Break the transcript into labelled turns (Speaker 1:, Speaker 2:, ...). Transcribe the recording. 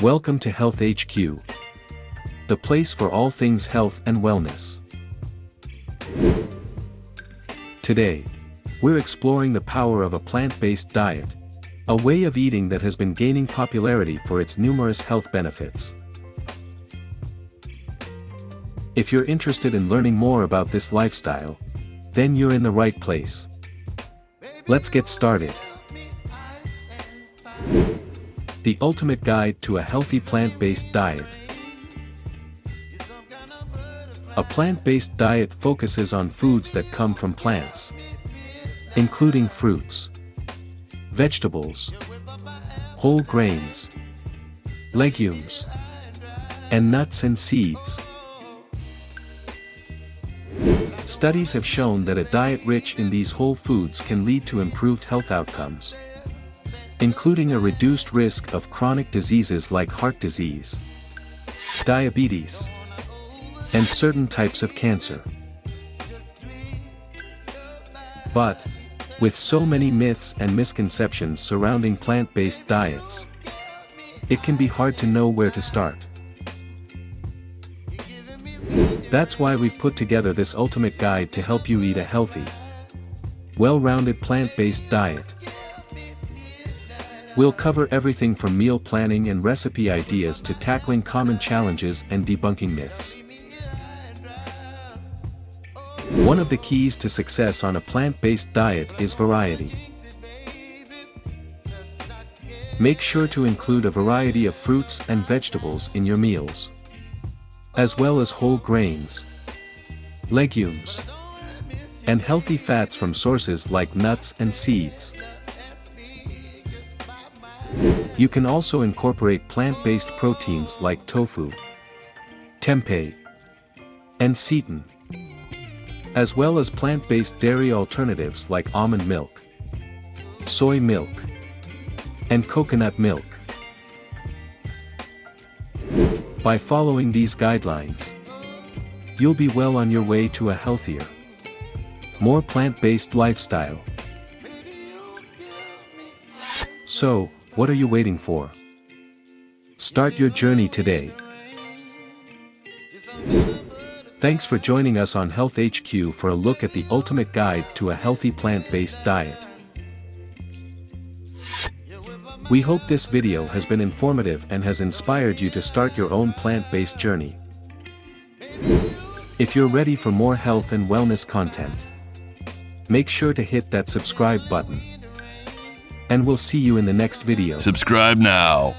Speaker 1: Welcome to Health HQ, the place for all things health and wellness. Today, we're exploring the power of a plant-based diet, a way of eating that has been gaining popularity for its numerous health benefits. If you're interested in learning more about this lifestyle, then you're in the right place. Let's get started. The ultimate guide to a healthy plant-based diet. A plant-based diet focuses on foods that come from plants, including fruits, vegetables, whole grains, legumes, and nuts and seeds. Studies have shown that a diet rich in these whole foods can lead to improved health outcomes, including a reduced risk of chronic diseases like heart disease, diabetes, and certain types of cancer. But, with so many myths and misconceptions surrounding plant-based diets, it can be hard to know where to start. That's why we've put together this ultimate guide to help you eat a healthy, well-rounded plant-based diet. We'll cover everything from meal planning and recipe ideas to tackling common challenges and debunking myths. One of the keys to success on a plant-based diet is variety. Make sure to include a variety of fruits and vegetables in your meals, as well as whole grains, legumes, and healthy fats from sources like nuts and seeds. You can also incorporate plant-based proteins like tofu, tempeh, and seitan, as well as plant-based dairy alternatives like almond milk, soy milk, and coconut milk. By following these guidelines, you'll be well on your way to a healthier, more plant-based lifestyle. So, what are you waiting for? Start your journey today. Thanks for joining us on Health HQ for a look at the ultimate guide to a healthy plant-based diet. We hope this video has been informative and has inspired you to start your own plant-based journey. If you're ready for more health and wellness content, make sure to hit that subscribe button. And we'll see you in the next video.
Speaker 2: Subscribe now.